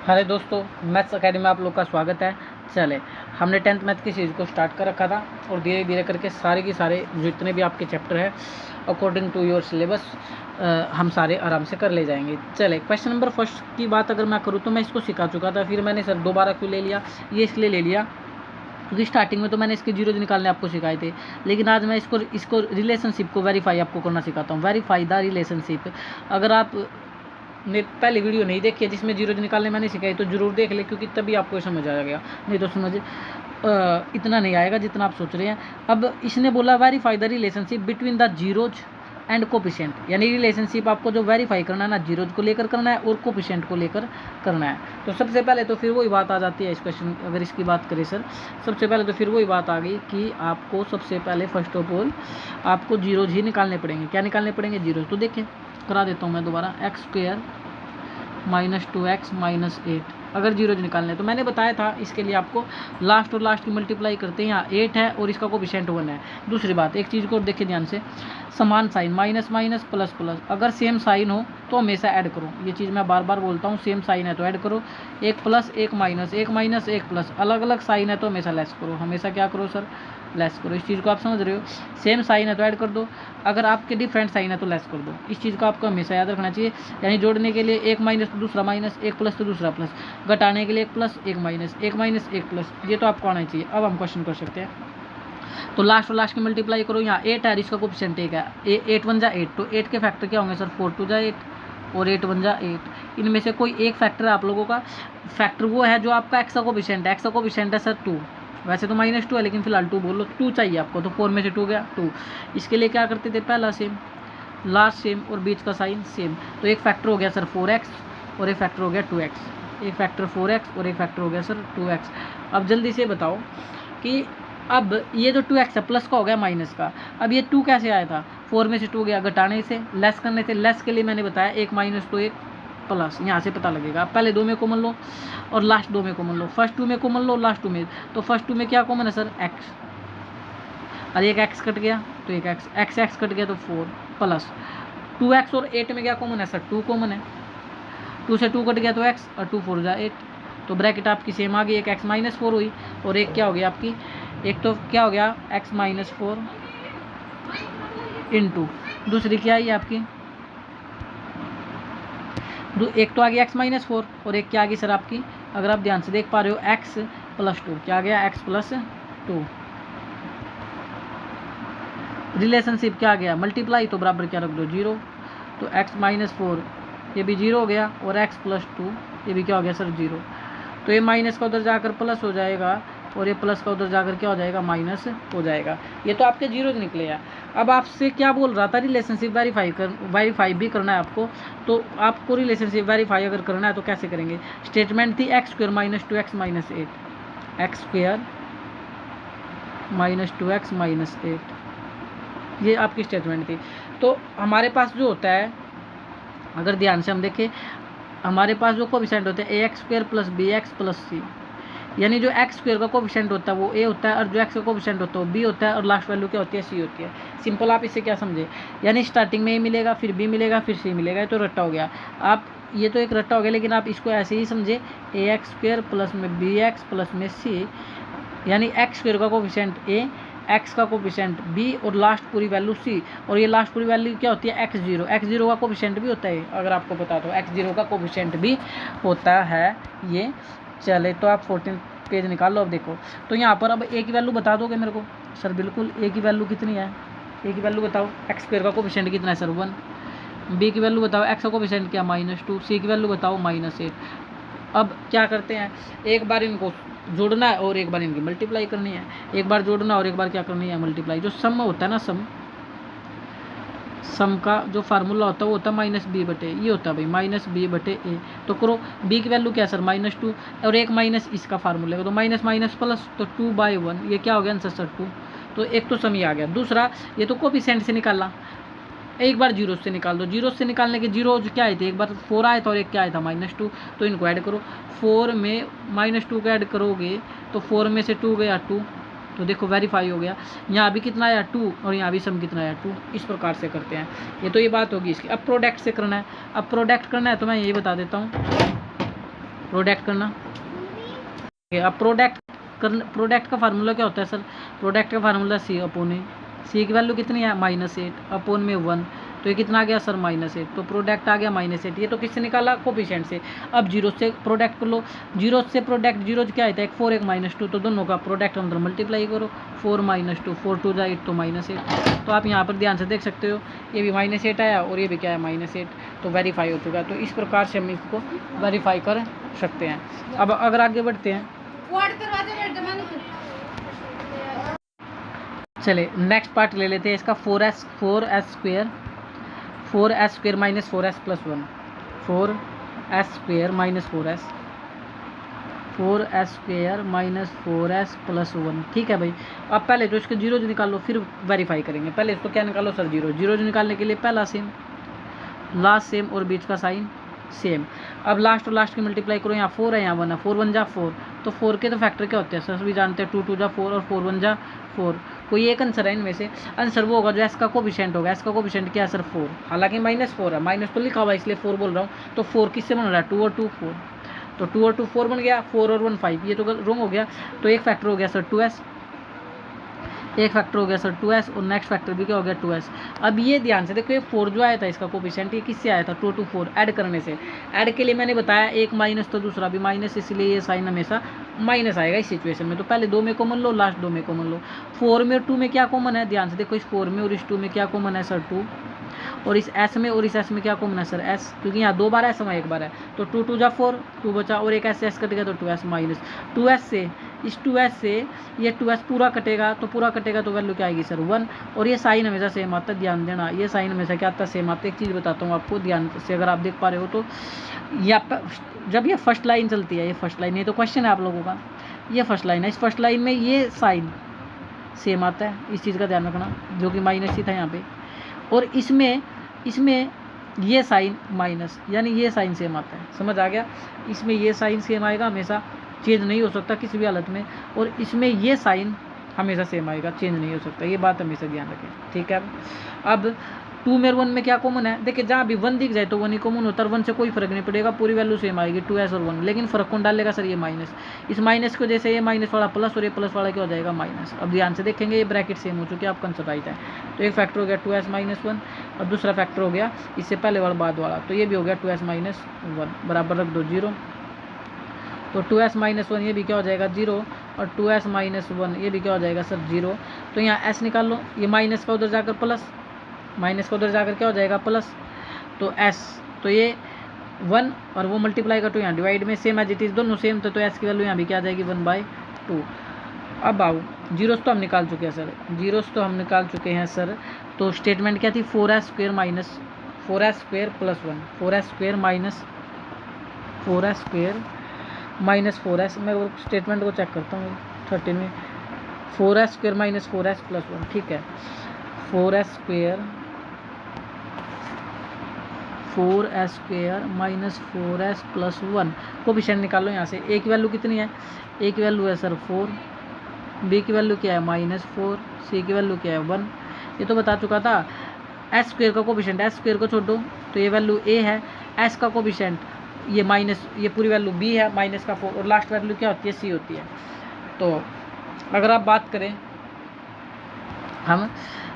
Hello दोस्तों, maths academy में आप लोग का स्वागत है। चले, हमने 10th मैथ की सीरीज़ को स्टार्ट कर रखा था और धीरे धीरे करके सारे के सारे जितने भी आपके चैप्टर हैं अकॉर्डिंग टू योर सिलेबस हम सारे आराम से कर ले जाएंगे। चले, क्वेश्चन नंबर फर्स्ट की बात अगर मैं करूँ तो मैं इसको सिखा चुका था, फिर मैंने सर दोबारा क्यों ले लिया, ये इसलिए ले लिया क्योंकि स्टार्टिंग में तो मैंने इसके जीरोज निकालने आपको सिखाए थे, लेकिन आज मैं इसको रिलेशनशिप को वेरीफाई आपको करना सिखाता हूँ। Verify the relationship. अगर आप ने पहले वीडियो नहीं देखी है जिसमें जीरोज निकालने मैंने सिखाई तो जरूर देख ले, क्योंकि तभी आपको समझ आ गया, नहीं तो समझ इतना नहीं आएगा जितना आप सोच रहे हैं। अब इसने बोला verify the relationship between the zeros and coefficient, यानी रिलेशनशिप आपको जो वेरीफाई करना है ना, जीरोज को लेकर करना है और कोफिशिएंट को लेकर करना है। तो सबसे पहले तो फिर वही बात आ जाती है इस क्वेश्चन, अगर इसकी बात करें सर, सबसे पहले तो फिर वही बात आ गई कि आपको सबसे पहले फर्स्ट ऑफ ऑल आपको जीरोज ही निकालने पड़ेंगे। क्या निकालने पड़ेंगे? जीरोज। तो देखिए करा देता हूँ मैं दोबारा, x square minus 2x minus 8 अगर जीरोज निकालने तो मैंने बताया था इसके लिए आपको लास्ट और लास्ट की मल्टीप्लाई करते हैं। यहाँ 8 है और इसका कोफिशिएंट 1 है। दूसरी बात, एक चीज़ को देखिए ध्यान से, समान sign minus minus plus plus, अगर सेम साइन हो तो हमेशा ऐड करो। ये चीज़ मैं बार बार बोलता हूँ, सेम साइन है तो ऐड करो, एक प्लस एक माइनस, एक माइनस एक प्लस, अलग अलग साइन है तो हमेशा लेस करो। हमेशा क्या करो सर? लेस करो। इस चीज़ को आप समझ रहे हो? सेम साइन है तो ऐड कर दो, अगर आपके डिफरेंट साइन है तो लेस कर दो। इस चीज़ को आपको हमेशा याद रखना चाहिए। यानी जोड़ने के लिए एक माइनस तो दूसरा माइनस, एक प्लस तो दूसरा प्लस, घटाने के लिए एक प्लस एक माइनस, एक माइनस एक प्लस, ये तो आपको आना चाहिए। अब हम क्वेश्चन कर सकते हैं। तो लास्ट और लास्ट की मल्टीप्लाई करो, यहाँ 8 है, इसका कोफिशिएंट 1 है, 8 1 जा 8, तो 8 के फैक्टर क्या होंगे सर? 4 2 जा 8 और 8 1 जा 8। इनमें से कोई एक फैक्टर है आप लोगों का, फैक्टर वो है जो आपका एक्स का कोफिशिएंट है। एक्स का कोफिशिएंट है सर 2, वैसे तो -2 है लेकिन फिलहाल 2 बोल लो, 2 चाहिए आपको, तो 4 में से 2 गया 2। इसके लिए क्या करते थे? पहला सेम, लास्ट सेम और बीच का साइन सेम। तो एक फैक्टर हो गया सर 4x और एक फैक्टर हो गया 2x, एक फैक्टर 4x और एक फैक्टर हो गया सर 2x। अब जल्दी से बताओ कि अब ये जो 2x है प्लस का हो गया माइनस का, अब ये 2 कैसे आया था? 4 में से 2 गया, घटाने से, लेस करने से। लेस के लिए मैंने बताया एक माइनस तो एक प्लस, यहाँ से पता लगेगा। आप पहले 2 में कॉमन लो और लास्ट 2 में कॉमन लो, फर्स्ट 2 में कॉमन लो, लास्ट 2 में। तो फर्स्ट 2 में क्या कॉमन है सर? x, और एक x कट गया तो एक x कट गया तो 4 प्लस 2x और 8 में क्या कॉमन है सर? 2 कॉमन है, 2 से 2 कट गया तो x और 2 4 जा 8, तो ब्रैकेट आपकी सेम आ गई, एक x माइनस 4 हुई और एक क्या हो गया आपकी, एक तो क्या हो गया x माइनस 4 इंटू दूसरी क्या आई आपकी, एक तो आ गया x माइनस 4 और एक क्या आ गई सर आपकी, अगर आप ध्यान से देख पा रहे हो, x प्लस 2, क्या आ गया? x plus 2। रिलेशनशिप क्या आ गया? मल्टीप्लाई, तो बराबर क्या रख दो? 0। तो x माइनस 4 ये भी 0 हो गया और x प्लस 2 ये भी क्या हो गया सर? 0। तो ये माइनस का उधर जाकर प्लस हो जाएगा और ये प्लस का उधर जाकर क्या हो जाएगा? माइनस हो जाएगा। ये तो आपके जीरोज निकले हैं। अब आपसे क्या बोल रहा था? रिलेशनशिप वेरीफाई भी करना है आपको। तो आपको रिलेशनशिप वेरीफाई अगर करना है तो कैसे करेंगे? स्टेटमेंट थी x square minus 2x minus 8, x square minus 2x minus 8, ये आपकी स्टेटमेंट थी। तो हमारे पास जो होता है, अगर ध्यान से हम देखें, हमारे पास जो कोफिशिएंट होते हैं a x square plus b x plus c, यानी जो एक्स स्क्वायर का कोफिशिएंट होता है वो ए होता है और जो एक्स का कोफिशिएंट होता है वो बी होता है और लास्ट वैल्यू क्या होती है? सी होती है। सिंपल, आप इससे क्या समझे? यानी स्टार्टिंग में ए मिलेगा, फिर बी मिलेगा, फिर सी मिलेगा, ये तो रट्टा हो गया। आप ये तो एक रट्टा हो गया, लेकिन आप इसको ऐसे ही समझे, ए एक्स स्क्वायर प्लस में बी एक्स प्लस में सी, यानी एक्स स्क्वायर का कोफिशिएंट ए, एक्स का कोफिशिएंट बी और लास्ट पूरी वैल्यू सी, और ये लास्ट पूरी वैल्यू क्या होती है? x0। x0 का कोफिशिएंट भी होता है, अगर आपको पता तो x0 का कोफिशिएंट भी होता है ये। चले, तो आप 14 पेज निकाल लो। अब देखो, तो यहाँ पर अब ए की वैल्यू बता दोगे मेरे को? सर बिल्कुल, ए की वैल्यू कितनी है? ए की वैल्यू बताओ, एक्स स्क्वायर का कोफिशिएंट कितना है सर? 1। बी की वैल्यू बताओ, एक्स का कोफिशिएंट क्या? -2। सी की वैल्यू बताओ, -8। अब क्या करते हैं? एक बार इनको जोड़ना है और एक बार इनकी मल्टीप्लाई करनी है। एक बार जोड़ना और एक बार क्या करनी है? मल्टीप्लाई। जो सम होता है ना, सम का जो फार्मूला होता है वो होता है -b बटे, ये होता है भाई -b बटे ए। तो करो, b की वैल्यू क्या है सर? -2 और एक माइनस इसका फार्मूला, तो माइनस माइनस प्लस, तो 2/1, ये क्या हो गया आंसर सर? 2। तो एक तो सम ही आ गया। दूसरा, ये तो कोफिशिएंट से निकालना, एक बार जीरो से निकाल दो। जीरो से निकालने के जीरो क्या आए थे? एक बार 4 आए था और एक क्या आया था? -2। तो इनको ऐड करो, 4 में -2 को ऐड करोगे तो 4 में से 2 गया 2, तो देखो वेरीफाई हो गया। यहाँ भी कितना आया? 2, और यहाँ भी सम कितना आया? 2। इस प्रकार से करते हैं। ये तो ये बात होगी इसकी। अब प्रोडक्ट से करना है। अब प्रोडक्ट करना है तो मैं यही बता देता हूँ, प्रोडक्ट करना। अब प्रोडक्ट का फार्मूला क्या होता है सर? प्रोडक्ट का फार्मूला सी अपॉन ए। सी की वैल्यू कितनी है? -8 अपॉन में 1, तो ये कितना आ गया सर? -8। तो प्रोडक्ट आ गया -8। ये तो किससे निकाला? कोफिशिएंट से। अब जीरो से प्रोडक्ट कर लो, जीरो से प्रोडक्ट, जीरो क्या आता है? एक 4 एक -2, तो दोनों का प्रोडक्ट अंदर मल्टीप्लाई करो, 4 -2, 4 2 8, तो -8। तो आप यहाँ पर ध्यान से देख सकते हो, ये भी -8 आया और ये भी क्या है? -8। तो वेरीफाई हो चुका है। तो इस प्रकार से हम इसको वेरीफाई कर सकते हैं। अब अगर आगे बढ़ते हैं, चले नेक्स्ट पार्ट ले लेते हैं इसका। 4s square minus 4s plus 1, 4s square minus 4s square minus 4s plus 1। ठीक है भाई। अब पहले तो इसके जीरो निकाल लो, फिर वेरीफाई करेंगे। पहले इसको क्या निकालो सर? जीरो निकालने के लिए पहला सेम, लास्ट सेम और बीच का साइन सेम। अब लास्ट और लास्ट की मल्टीप्लाई करो, यहाँ 4 है यहाँ 1 है, 4 1 जा 4, तो 4 के तो फैक्टर क्या होते हैं सर? सभी जानते हैं, 2 2 जा 4 और 4 1 जा 4। कोई एक आंसर है इनमें से, आंसर वो होगा जो एस का कोफिशिएंट होगा। एस का कोफिशिएंट क्या है सर? 4। हालांकि -4 है, माइनस तो लिखा हुआ है इसलिए 4 बोल रहा हूँ। तो 4 किससे बन रहा है? 2 और 2 4, तो 2 और 2 4 बन गया, 4 और 1 5, ये तो रॉन्ग हो गया। तो एक फैक्टर हो गया सर 2s, एक फैक्टर हो गया सर 2s, और नेक्स्ट फैक्टर भी क्या हो गया? 2s। अब ये ध्यान से देखो, ये 4 जो आया था इसका कोफिशिएंट, ये किससे आया था? 2 2 4 ऐड करने से। ऐड के लिए मैंने बताया एक माइनस तो दूसरा भी माइनस, इसलिए ये साइन हमेशा माइनस आएगा इस सिचुएशन में। तो पहले 2 में कॉमन लो, लास्ट 2 में कॉमन लो। 4 में और 2 में क्या कॉमन है? ध्यान से देखो, इस 4 में और इस 2 में क्या कॉमन है सर? 2। और इस s में और इस s में क्या कॉमन है सर? s, क्योंकि यहाँ 2 बार s वहाँ 1 बार है। तो 2 2 जा 4, 2 बचा, और एक s कट गया, तो 2s माइनस 2s से इस 2s से ये 2s पूरा कटेगा, तो पूरा कटेगा तो वैल्यू क्या आएगी सर? 1। और ये साइन हमेशा सेम आता है, ध्यान देना, ये साइन हमेशा क्या आता है? सेम आता है। एक चीज़ बताता हूँ आपको ध्यान से, अगर आप देख पा रहे हो तो, जब ये फर्स्ट लाइन चलती है, ये फर्स्ट लाइन, ये तो क्वेश्चन है आप लोगों का, ये फर्स्ट लाइन है, इस फर्स्ट लाइन में ये साइन सेम आता है, इस चीज़ का ध्यान रखना, जो कि माइनस ही था यहाँ पे। और इसमें ये साइन माइनस, यानी ये साइन सेम आता है, समझ आ गया? इसमें ये साइन सेम आएगा, हमेशा चेंज नहीं हो सकता किसी भी हालत में। और इसमें ये साइन हमेशा सेम आएगा, चेंज नहीं हो सकता, ये बात हमेशा ध्यान रखें। ठीक है। अब 2 में 1 में क्या कॉमन है? देखिए, जहाँ भी 1 दिख जाए तो 1 ही कॉमन होता है, 1 से कोई फर्क नहीं पड़ेगा, पूरी वैल्यू सेम आएगी 2s और 1। लेकिन फर्क कौन डालेगा सर? ये माइनस। इस माइनस को जैसे ये माइनस वाला प्लस और ये प्लस वाला क्या हो जाएगा? माइनस। अब ध्यान से देखेंगे, ये ब्रैकेट सेम हो चुकी है, आपका आंसर राइट है। तो एक फैक्टर हो गया 2s माइनस 1, और दूसरा फैक्टर हो गया इससे पहले वाला बाद वाला, तो ये भी हो गया 2s माइनस 1, बराबर रख दो 0। तो 2s माइनस 1 ये भी क्या हो जाएगा? 0, और 2s माइनस 1 ये भी क्या हो जाएगा सर? 0। तो यहाँ s निकाल लो, ये माइनस का उधर जाकर प्लस, माइनस का उधर जाकर क्या हो जाएगा? प्लस। तो s, तो ये 1 और वो मल्टीप्लाई कर, तो यहाँ डिवाइड में सेम एज इट इज़, दोनों सेम थे, तो s की वैल्यू यहाँ भी क्या आ जाएगी? 1/2। अब आओ, जीरोस तो हम निकाल चुके हैं सर, जीरोस तो हम निकाल चुके हैं सर। तो स्टेटमेंट क्या थी? 4s square minus 4s square plus 1, 4s square minus 4s। मैं वो स्टेटमेंट को चेक करता हूँ 13 में। 4s square minus 4s plus 1, ठीक है। 4s square minus 4s plus 1, coefficient निकालो यहाँ से। a की वैल्यू कितनी है? a की वैल्यू है सर 4, b की वैल्यू क्या है? -4, c की वैल्यू क्या है? 1। ये तो बता चुका था। s स्क्वेयर का कोफिशिएंट, s स्क्वेयर को छोड़ दो, तो ये वैल्यू a है। s का कोफिशिएंट ये माइनस, ये पूरी वैल्यू b है, माइनस का 4, और लास्ट वैल्यू क्या होती है? c होती है। तो अगर आप बात करें,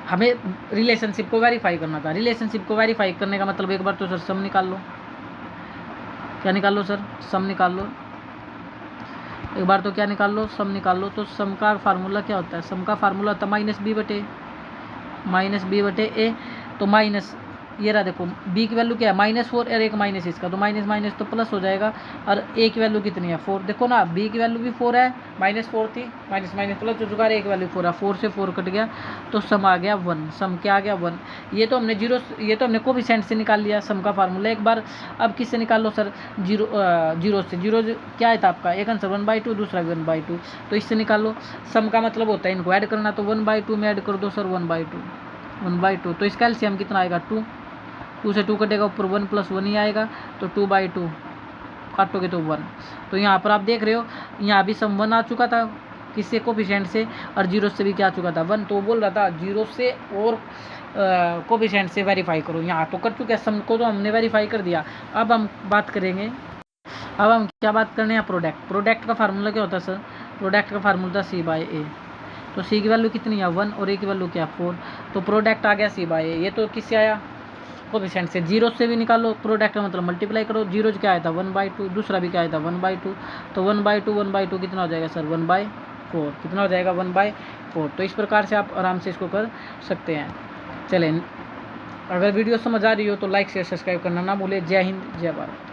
हमें रिलेशनशिप को वेरीफाई करना था। रिलेशनशिप को वेरीफाई करने का मतलब एक बार तो सर सम निकाल लो। क्या निकाल लो सर? सम निकाल लो। एक बार तो क्या निकाल लो? सम निकाल लो। तो सम का फार्मूला क्या होता है? सम का फार्मूला होता है -b/a। तो माइनस, ये रहा देखो, b की वैल्यू क्या है? -4 और एक माइनस इसका, तो माइनस माइनस तो प्लस हो जाएगा। और a की वैल्यू कितनी है? 4। देखो ना, b की वैल्यू भी 4 है, -4 थी, माइनस माइनस प्लस हो चुका है, a की वैल्यू 4 है, 4 से 4 कट गया, तो सम आ गया 1। सम क्या आ गया? 1। ये तो हमने कोफिशिएंट से निकाल लिया सम का फार्मूला एक बार। अब किससे निकाल लो सर? जीरो से। जीरो क्या है था आपका? एक आंसर 1/2, दूसरा भी 1/2, तो इससे निकाल लो। सम का मतलब होता है इनको ऐड करना, तो 1/2 में ऐड कर दो सर, 1/2। तो इसका एलसीएम कितना आएगा? 2। 2 से 2 कटेगा, ऊपर 1 + 1 ही आएगा, तो 2/2 काटोगे तो 1। तो यहाँ पर आप देख रहे हो, यहाँ भी सम 1 आ चुका था, किससे? कोफिशिएंट से, और जीरो से भी क्या आ चुका था? 1। तो बोल रहा था जीरो से और कोफिशिएंट से वेरीफाई करो। यहाँ तो कर चुके हैं, सम को तो हमने वेरीफाई कर दिया। अब हम बात करेंगे अब हम क्या बात करने हैं, प्रोडक्ट का फार्मूला क्या होता है सर, प्रोडक्ट का फार्मूला था सी बाई ए। तो सी की वैल्यू कितनी है 1 और ए की वैल्यू क्या 4, तो प्रोडक्ट आ गया सी बाई ए। ये तो किससे आया, कोफिशिएंट से, जीरो से भी निकालो प्रोडक्ट का मतलब मल्टीप्लाई करो, जीरो क्या आया था 1/2, दूसरा भी क्या आया था 1/2, तो 1/2 कितना हो जाएगा सर 1/4, कितना हो जाएगा 1/4। तो इस प्रकार से आप आराम से इसको कर सकते हैं। चलें, अगर वीडियो समझ आ रही हो तो लाइक शेयर सब्सक्राइब करना ना भूले। जय हिंद जय भारत।